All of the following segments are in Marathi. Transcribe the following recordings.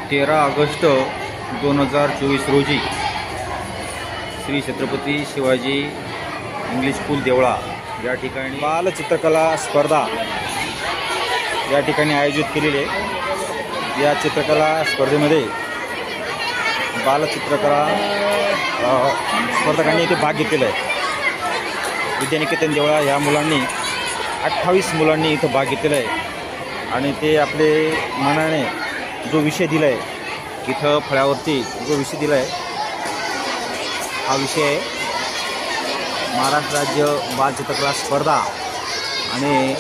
13 ऑगस्ट 2024 रोजी श्री छत्रपती शिवाजी इंग्लिश स्कूल देवळा या ठिकाणी बाल चित्रकला स्पर्धा या ठिकाणी आयोजित केलेली आहे। या चित्रकला स्पर्धेमध्ये बालचित्रकला स्पर्धकांनी इथे भाग घेतलेला आहे। विद्यानिकेतन देवळा या मुलांनी 28 मुलांनी इथं भाग घेतलेला आहे आणि ते आपले मनाने जो विषय दिला आहे इथं फळ्यावरती जो विषय दिला आहे हा विषय आहे महाराष्ट्र राज्य बालचित्रकला स्पर्धा आणि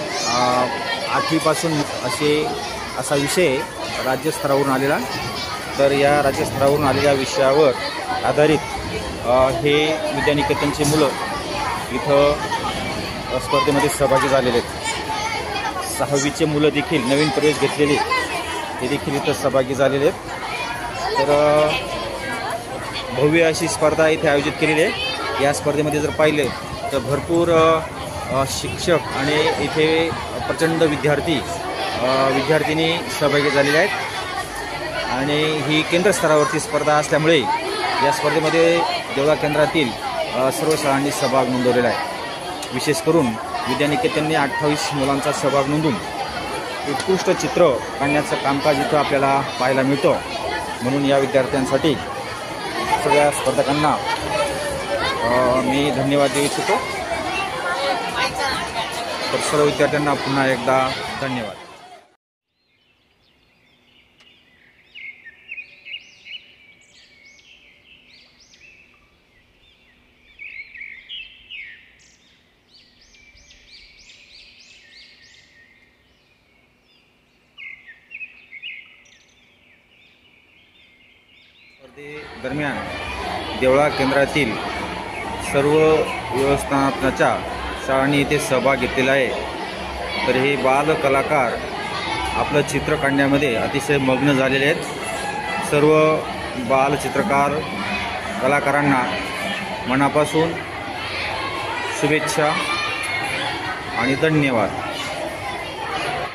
8वीपासून असा विषय राज्यस्तरावरून आलेला। तर या राज्यस्तरावरून आलेल्या विषयावर आधारित हे विद्यानिकेतनचे मुलं इथं स्पर्धेमध्ये सहभागी झालेले आहेत। 6वीचे मुलं देखील नवीन प्रवेश घेतलेले हे देखील इथं सहभागी झालेले आहेत। तर भव्य अशी स्पर्धा इथे आयोजित केलेली आहे। या स्पर्धेमध्ये जर पाहिले तर भरपूर शिक्षक आणि इथे प्रचंड विद्यार्थिनी सहभागी झालेले आहेत आणि ही केंद्र स्तरावरची स्पर्धा असल्यामुळे या स्पर्धेमध्ये देवळा केंद्रातील सर्व शाळांनी सहभाग नोंदवलेला आहे। विशेष करून विद्यानिकेतनने 28 मुलांचा सहभाग नोंदवून उत्कृष्ट चित्र काढण्याचं कामकाज इथं आपल्याला पाहायला मिळतं। म्हणून या विद्यार्थ्यांसाठी सगळ्या स्पर्धकांना मी धन्यवाद देऊ इच्छितो। तर सर्व विद्यार्थ्यांना पुन्हा एकदा धन्यवाद। दरम्यान देवळा केंद्रातील सर्व व्यवस्थापनाच्या शाळांनी इथे सहभाग घेतलेला आहे। तर हे बाल कलाकार आपलं चित्र काढण्यामध्ये अतिशय मग्न झालेले आहेत। सर्व बाल चित्रकार कलाकारांना मनापासून शुभेच्छा आणि धन्यवाद।